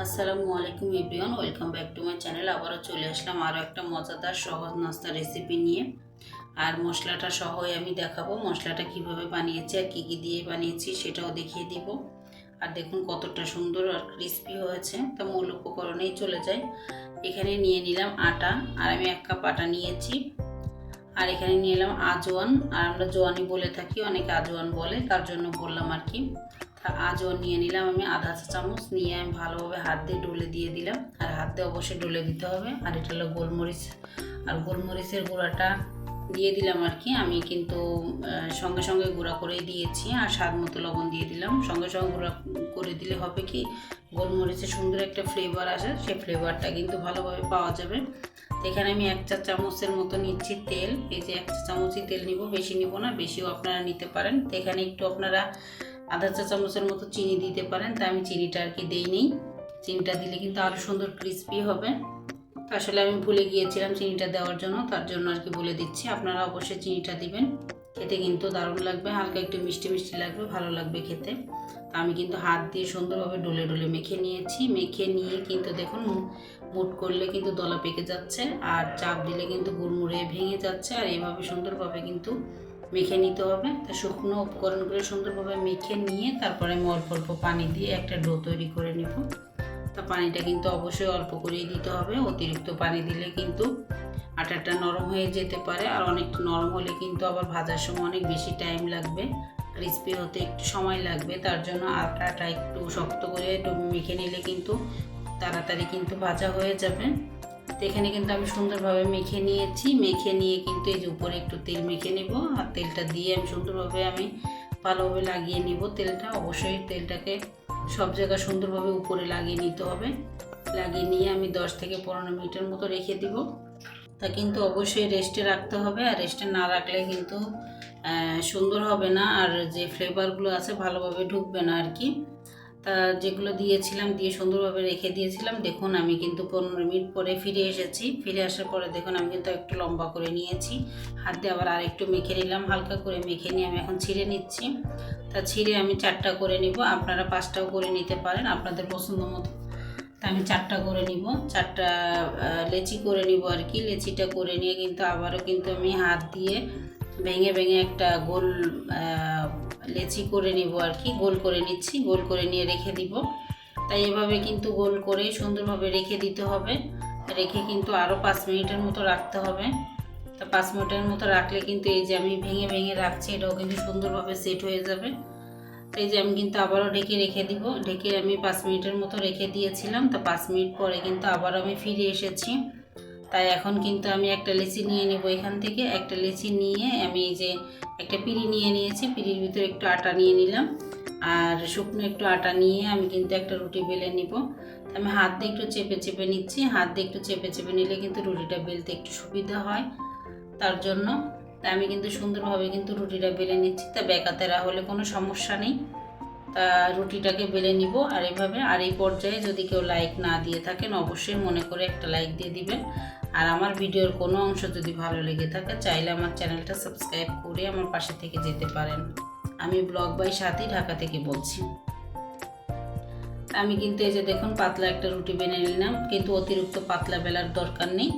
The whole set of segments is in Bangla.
আসসালামু আলাইকুম everyone, welcome back to my channel. আবারও চলে আসলাম আরও একটা মজাদার সহজ নাস্তা রেসিপি নিয়ে। আর মশলাটা সহই আমি দেখাবো, মশলাটা কিভাবে বানিয়েছি আর কী কী দিয়ে বানিয়েছি সেটাও দেখিয়ে দিব। আর দেখুন কতটা সুন্দর আর ক্রিস্পি হয়েছে। তো মূল উপকরণেই চলে যাই। এখানে নিয়ে নিলাম আটা, আর আমি 1 কাপ আটা নিয়েছি। আর এখানে নিয়ে এলাম আজওয়ান, আর আমরা জোয়ানি বলে থাকি, অনেকে আজওয়ান বলে, তার জন্য বললাম আর কি। আজওয়ান নিয়ে নিলাম আমি আধা চা চামচ, নিয়ে আমি ভালোভাবে হাত দিয়ে ডলে দিয়ে দিলাম। আর হাত দিয়ে অবশ্যই ডলে দিতে হবে। আর এটা হলো গোলমরিচ, আর গোলমরিচের গুঁড়াটা দিয়ে দিলাম আর কি। আমি কিন্তু সঙ্গে সঙ্গে গুঁড়া করেই দিয়েছি। আর স্বাদ মতো লবণ দিয়ে দিলাম। সঙ্গে সঙ্গে গুঁড়া করে দিলে হবে কি, গোলমরিচের সুন্দর একটা ফ্লেভার আসে, সেই ফ্লেভারটা কিন্তু ভালোভাবে পাওয়া যাবে। এখানে আমি 1 চা চামচের মতো নিচ্ছি তেল। এই যে 1 চা চামচই তেল নিব, বেশি নিব না, বেশিও আপনারা নিতে পারেন। তো এখানে একটু আপনারা আধা চা চামচের মতো চিনি দিতে পারেন। তা আমি চিনিটা আর কি দেই নেই, চিনিটা দিলে কিন্তু আরও সুন্দর ক্রিস্পি হবে। তো আসলে আমি ভুলে গিয়েছিলাম চিনিটা দেওয়ার জন্য, তার জন্য আর কি বলে দিচ্ছি। আপনারা অবশ্যই চিনিটা দিবেন, খেতে কিন্তু দারুণ লাগবে, হালকা একটু মিষ্টি মিষ্টি লাগবে, ভালো লাগবে খেতে। তা আমি কিন্তু হাত দিয়ে সুন্দরভাবে ডলে ডলে মেখে নিয়েছি। মেখে নিয়ে কিন্তু দেখুন মুট করলে কিন্তু দলা পেকে যাচ্ছে, আর চাপ দিলে কিন্তু গুড়মুড়ে ভেঙে যাচ্ছে। আর এইভাবে সুন্দরভাবে কিন্তু মেখে নিতে হবে। তা শুকনো উপকরণগুলো সুন্দরভাবে মেখে নিয়ে তারপরে আমি অল্প অল্প পানি দিয়ে একটা ডো তৈরি করে নেব। তা পানিটা কিন্তু অবশ্যই অল্প করেই দিতে হবে। অতিরিক্ত পানি দিলে কিন্তু আটাটা নরম হয়ে যেতে পারে, আর অনেকটা নরম হলে কিন্তু আবার ভাজার সময় অনেক বেশি টাইম লাগবে, ক্রিস্পি হতে একটু সময় লাগবে। তার জন্য আটাটা একটু শক্ত করে একটু মেখে নিলে কিন্তু তাড়াতাড়ি কিন্তু ভাজা হয়ে যাবে। তো এখানে কিন্তু আমি সুন্দরভাবে মেখে নিয়েছি। মেখে নিয়ে কিন্তু এই যে উপরে একটু তেল মেখে নেব, আর তেলটা দিয়ে আমি সুন্দরভাবে ভালোভাবে লাগিয়ে নিব। তেলটা অবশ্যই তেলটাকে সব জায়গায় সুন্দরভাবে উপরে লাগিয়ে নিতে হবে। লাগিয়ে নিয়ে আমি 10 থেকে 15 মিনিটের মতো রেখে দিব। তা কিন্তু অবশ্যই রেস্টে রাখতে হবে, আর রেস্টে না রাখলে কিন্তু সুন্দর হবে না, আর যে ফ্লেভারগুলো আছে ভালোভাবে ঢুকবে না আর কি। তা যেগুলো দিয়েছিলাম দিয়ে সুন্দরভাবে রেখে দিয়েছিলাম। দেখুন আমি কিন্তু 15 মিনিট পরে ফিরে এসেছি। ফিরে আসার পরে দেখুন আমি কিন্তু একটু লম্বা করে নিয়েছি। হাত দিয়ে আবার আরেকটু মেখে নিলাম, হালকা করে মেখে নিয়ে আমি এখন ছিঁড়ে নিচ্ছি। তা ছিঁড়ে আমি 4টা করে নিব, আপনারা 5টাও করে নিতে পারেন আপনাদের পছন্দ মতো। তা আমি 4টা করে নিব, 4টা লেচি করে নিব আর কি। লেচিটা করে নিয়ে কিন্তু আবারও কিন্তু আমি হাত দিয়ে ভেঙে ভেঙে একটা গোল লেচি করে নিব আর কি। গোল করে নিচ্ছি, গোল করে নিয়ে রেখে দিব। তাই এভাবে কিন্তু গোল করে সুন্দরভাবে রেখে দিতে হবে। রেখে কিন্তু আরও 5 মিনিটের মতো রাখতে হবে। তা 5 মিনিটের মতো রাখলে কিন্তু এই যে আমি ভেঙে ভেঙে রাখছি, এটাও কিন্তু সুন্দরভাবে সেট হয়ে যাবে। তো এই যে আমি কিন্তু আবারও ঢেকে রেখে দিব। ঢেকে আমি 5 মিনিটের মতো রেখে দিয়েছিলাম। তো 5 মিনিট পরে কিন্তু আবার আমি ফিরে এসেছি। তাই এখন কিন্তু আমি একটা লেচি নিয়ে নেব। এখান থেকে একটা লেচি নিয়ে আমি এই যে একটা পিঁড়ি নিয়ে নিয়েছি, পিঁড়ির ভিতরে একটু আটা নিয়ে নিলাম, আর শুকনো একটু আটা নিয়ে আমি কিন্তু একটা রুটি বেলে নিব। আমি হাত দিয়ে একটু চেপে চেপে নিচ্ছি। হাত দিয়ে একটু চেপে চেপে নিলে কিন্তু রুটিটা বেলতে একটু সুবিধা হয়, তার জন্য। তা আমি কিন্তু সুন্দরভাবে কিন্তু রুটিটা বেলে নিচ্ছি। তা বেকাতেরা হলে কোনো সমস্যা নেই। তা রুটিটাকে বেলে নিব আর এভাবে। আর এই পর্যায়ে যদি কেউ লাইক না দিয়ে থাকেন অবশ্যই মনে করে একটা লাইক দিয়ে দিবেন। আর আমার ভিডিওর কোনো অংশ যদি ভালো লেগে থাকে চাইলে আমার চ্যানেলটা সাবস্ক্রাইব করে আমার পাশে থেকে যেতে পারেন। আমি ব্লগ বাই সাথী, ঢাকা থেকে বলছি। আমি কিন্তু এই যে দেখুন পাতলা একটা রুটি বেলে নিলাম, কিন্তু অতিরিক্ত পাতলা বেলার দরকার নেই।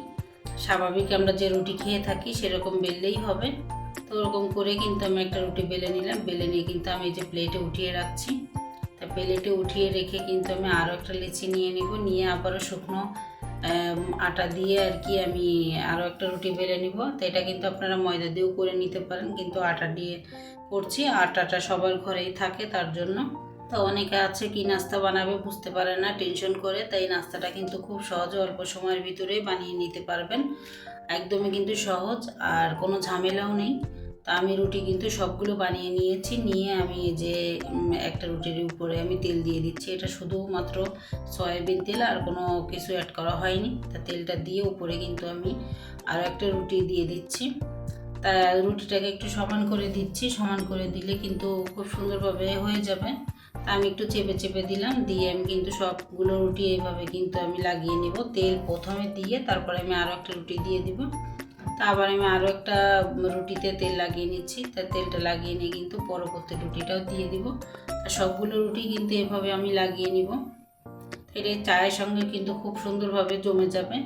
স্বাভাবিক আমরা যে রুটি খেয়ে থাকি সেরকম বেললেই হবে। তো ওরকম করে কিন্তু আমি একটা রুটি বেলে নিলাম। বেলে নিয়ে কিন্তু আমি এই যে প্লেটে উঠিয়ে রাখছি। তা প্লেটে উঠিয়ে রেখে কিন্তু আমি আরও একটা লেচি নিয়ে নিব। নিয়ে আবারও শুকনো আটা দিয়ে আর কি আমি আরও একটা রুটি বেলে নিব। তো এটা কিন্তু আপনারা ময়দা দিয়েও করে নিতে পারেন, কিন্তু আটা দিয়ে করছি। আটাটা সবার ঘরেই থাকে, তার জন্য। তো অনেকে আছে কি নাস্তা বানাবে বুঝতে পারে না, টেনশন করে। তাই নাস্তাটা কিন্তু খুব সহজে অল্প সময়ের ভিতরেই বানিয়ে নিতে পারবেন। একদমই কিন্তু সহজ, আর কোনো ঝামেলাও নেই। তা আমি রুটি কিন্তু সবগুলো বানিয়ে নিয়েছি। নিয়ে আমি যে একটা রুটির উপরে আমি তেল দিয়ে দিচ্ছি। এটা শুধুমাত্র সয়াবিন তেল, আর কোনো কিছু অ্যাড করা হয়নি। তা তেলটা দিয়ে উপরে কিন্তু আমি আরও একটা রুটি দিয়ে দিচ্ছি। তা রুটিটাকে একটু সমান করে দিচ্ছি। সমান করে দিলে কিন্তু খুব সুন্দরভাবে হয়ে যাবে। তা আমি একটু চেপে চেপে দিলাম, দিয়ে আমি কিন্তু সবগুলো রুটি এইভাবে কিন্তু আমি লাগিয়ে নিব। তেল প্রথমে দিয়ে তারপরে আমি আরও একটা রুটি দিয়ে দিব। তা আবার আমি আরও একটা রুটিতে তেল লাগিয়ে নিচ্ছি। তা তেলটা লাগিয়ে নিয়ে কিন্তু পরবর্তী রুটিটাও দিয়ে দিব। সবগুলো রুটি কিন্তু এভাবে আমি লাগিয়ে নিব। এটা চায়ের সঙ্গে কিন্তু খুব সুন্দরভাবে জমে যাবে।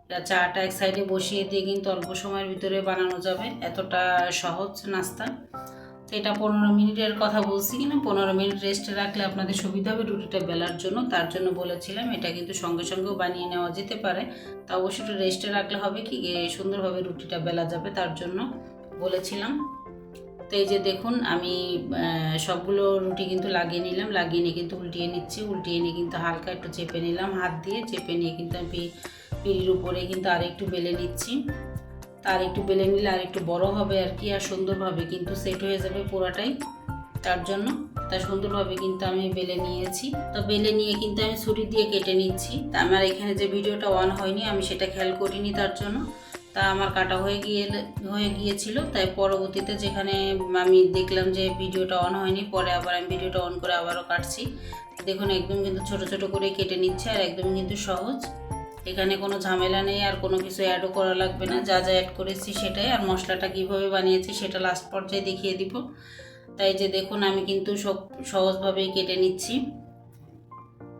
এটা চাটা এক সাইডে বসিয়ে দিয়ে কিন্তু অল্প সময়ের ভিতরে বানানো যাবে, এতটা সহজ নাস্তা। তো এটা 15 মিনিটের কথা বলছি, কিনা 15 মিনিট রেস্টে রাখলে আপনাদের সুবিধা হবে রুটিটা বেলার জন্য, তার জন্য বলেছিলাম। এটা কিন্তু সঙ্গে সঙ্গেও বানিয়ে নেওয়া যেতে পারে, তা অবশ্যই একটু রেস্টে রাখলে হবে কি সুন্দরভাবে রুটিটা বেলা যাবে, তার জন্য বলেছিলাম। তো এই যে দেখুন আমি সবগুলো রুটি কিন্তু লাগিয়ে নিলাম, লাগিয়ে নিয়ে কিন্তু উল্টিয়ে নিচ্ছি, উল্টিয়ে নিয়ে কিন্তু হালকা একটু চেপে নিলাম, হাত দিয়ে চেপে নিয়ে কিন্তু আমি পিঁড়ির উপরে কিন্তু আর একটু বেলে নিচ্ছি। তার একটু বেলে নিলে আর একটু বড় হবে আর কি, আর সুন্দরভাবে কিন্তু সেট হয়ে যাবে পুরাটাই, তার জন্য তা সুন্দরভাবে কিন্তু আমি বেলে নিয়েছি। তো বেলে নিয়ে কিন্তু আমি ছুরি দিয়ে কেটে নিচ্ছি। তা আমার এখানে যে ভিডিওটা অন হয়নি আমি সেটা খেয়াল করিনি, তার জন্য তা আমার কাটা হয়ে গিয়েছিল। তাই পরবর্তীতে যেখানে আমি দেখলাম যে ভিডিওটা অন হয়নি, পরে আবার আমি ভিডিওটা অন করে আবারও কাটছি। দেখুন একদম কিন্তু ছোট ছোট করে কেটে নিচ্ছে, আর একদম কিন্তু সহজ, এখানে কোনো ঝামেলা নেই, আর কোনো কিছু অ্যাডও করা লাগবে না। যা যা অ্যাড করেছি সেটাই, আর মশলাটা কীভাবে বানিয়েছি সেটা লাস্ট পর্যায়ে দেখিয়ে দিব। তাই যে দেখুন আমি কিন্তু সব সহজভাবেই কেটে নিচ্ছি।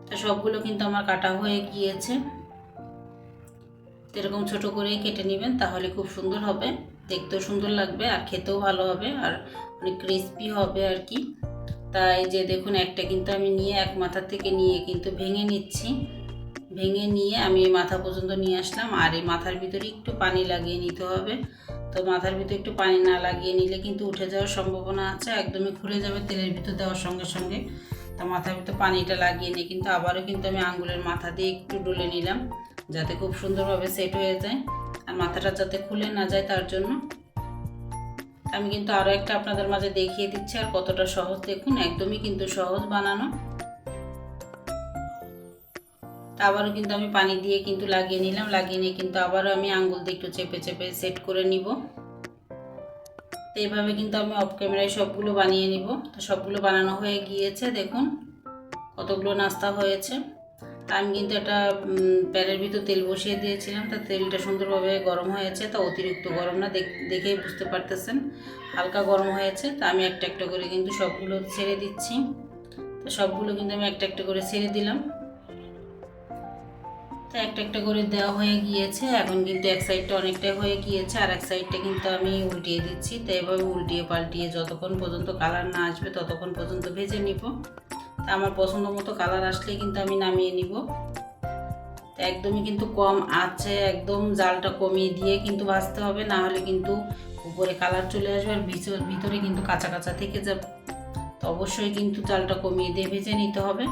তো সবগুলো কিন্তু আমার কাটা হয়ে গিয়েছে। এরকম ছোট করেই কেটে নেবেন, তাহলে খুব সুন্দর হবে, দেখতেও সুন্দর লাগবে আর খেতেও ভালো হবে, আর অনেক ক্রিস্পি হবে আর কি। তাই যে দেখুন একটা কিন্তু আমি নিয়ে এক মাথা থেকে নিয়ে কিন্তু ভেঙে নিচ্ছি। ভেঙে নিয়ে আমি মাথা পর্যন্ত নিয়ে আসলাম, আর এই মাথার ভিতরে একটু পানি লাগিয়ে নিতে হবে। তো মাথার ভিতরে একটু পানি না লাগিয়ে নিলে কিন্তু উঠে যাওয়ার সম্ভাবনা আছে, একদমই খুলে যাবে তেলের ভিতর দেওয়ার সঙ্গে সঙ্গে। তো মাথার ভিতরে পানিটা লাগিয়ে নিয়ে কিন্তু আবারও কিন্তু আমি আঙুলের মাথা দিয়ে একটু ডলে নিলাম, যাতে খুব সুন্দরভাবে সেট হয়ে যায়, আর মাথাটা যাতে খুলে না যায় তার জন্য। আমি কিন্তু আরও একটা আপনাদের মাঝে দেখিয়ে দিচ্ছি, আর কতটা সহজ দেখুন, একদমই কিন্তু সহজ বানানো। আবারও কিন্তু আমি পানি দিয়ে কিন্তু লাগিয়ে নিলাম, লাগিয়ে নিয়ে কিন্তু আবারও আমি আঙ্গুল দিয়ে একটু চেপে চেপে সেট করে নিব। তো এইভাবে কিন্তু আমি অফ ক্যামেরায় সবগুলো বানিয়ে নিব। তো সবগুলো বানানো হয়ে গিয়েছে, দেখুন কতগুলো নাস্তা হয়েছে। আমি কিন্তু একটা প্যানের ভিতর তেল বসিয়ে দিয়েছিলাম, তা তেলটা সুন্দরভাবে গরম হয়েছে, তা অতিরিক্ত গরম না, দেখেই বুঝতে পারতেছেন হালকা গরম হয়েছে। তা আমি একটা একটা করে কিন্তু সবগুলো ছেড়ে দিচ্ছি। তো সবগুলো কিন্তু আমি একটা একটা করে ছেড়ে দিলাম। তো একটা একটা করে দেওয়া হয়ে গিয়েছে, এখন কিন্তু এক সাইডটা অনেকটাই হয়ে গিয়েছে, আর এক সাইডটা কিন্তু আমি উল্টিয়ে দিচ্ছি। তো এভাবে উল্টিয়ে পাল্টিয়ে যতক্ষণ পর্যন্ত কালার না আসবে ততক্ষণ পর্যন্ত ভেজে নিব। তা আমার পছন্দ মতো কালার আসলে কিন্তু আমি নামিয়ে নিব। তো একদমই কিন্তু কম আছে, একদম জালটা কমিয়ে দিয়ে কিন্তু ভাজতে হবে, না হলে কিন্তু উপরে কালার চলে আসবে আর ভিতরে কিন্তু কাঁচা কাঁচা থেকে যাবে। তো অবশ্যই কিন্তু জালটা কমিয়ে দিয়ে ভেজে নিতে হবে।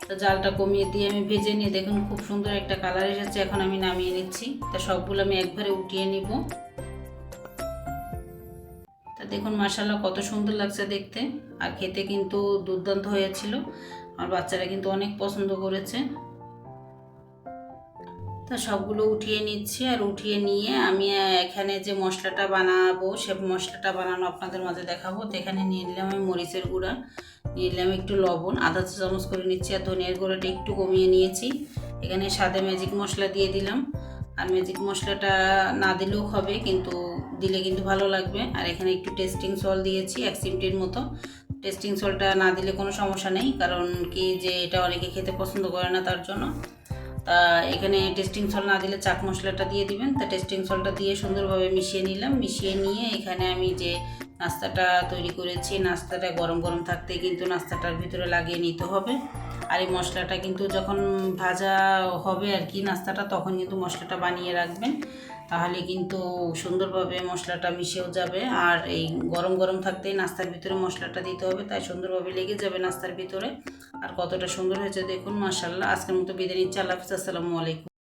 তো জালটা কমিয়ে দিয়ে আমি ভেজে নিয়ে দেখুন খুব সুন্দর একটা কালার এসেছে, এখন আমি নামিয়ে নিচ্ছি। তা সবগুলো আমি একবারে উঠিয়ে নিব। তা দেখুন মাশাআল্লাহ কত সুন্দর লাগছে দেখতে, আর খেতে কিন্তু দুর্দান্ত হয়েছিল, আমার বাচ্চারা কিন্তু অনেক পছন্দ করেছে। তা সবগুলো উঠিয়ে নিচ্ছি, আর উঠিয়ে নিয়ে আমি এখানে যে মশলাটা বানাবো সে মশলাটা বানানো আপনাদের মাঝে দেখাবো। তো এখানে নিয়ে নিলাম আমি মরিচের গুঁড়া, নিয়ে নিলাম একটু লবণ, আধা চা চামচ করে নিচ্ছি, আর ধনিয়ার গুঁড়াটা একটু কমিয়ে নিয়েছি। এখানে সাদা ম্যাজিক মশলা দিয়ে দিলাম, আর ম্যাজিক মশলাটা না দিলেও হবে, কিন্তু দিলে কিন্তু ভালো লাগবে। আর এখানে একটু টেস্টিং সল্ট দিয়েছি 1 চিমটির মতো। টেস্টিং সল্টটা না দিলে কোনো সমস্যা নেই, কারণ কি যে এটা অনেকে খেতে পছন্দ করে না, তার জন্য। তা এখানে টেস্টিং সল্ট না দিলে চাট মশলাটা দিয়ে দিবেন। তা টেস্টিং সল্টটা দিয়ে সুন্দরভাবে মিশিয়ে নিলাম। মিশিয়ে নিয়ে এখানে আমি যে নাস্তাটা তৈরি করেছি, নাস্তাটা গরম গরম থাকতেই কিন্তু নাস্তাটার ভিতরে লাগিয়ে নিতে হবে। আর এই মশলাটা কিন্তু যখন ভাজা হবে আর কি নাস্তাটা, তখন কিন্তু মশলাটা বানিয়ে রাখবেন, তাহলে কিন্তু সুন্দরভাবে মশলাটা মিশেও যাবে। আর এই গরম গরম থাকতেই নাস্তার ভিতরে মশলাটা দিতে হবে, তাই সুন্দরভাবে লেগে যাবে নাস্তার ভিতরে। আর কতটা সুন্দর হয়েছে দেখুন মাশাআল্লাহ। আজকের মতো বিদায় নিচ্ছি, আল্লাহ হাফেজ, আসসালামু আলাইকুম।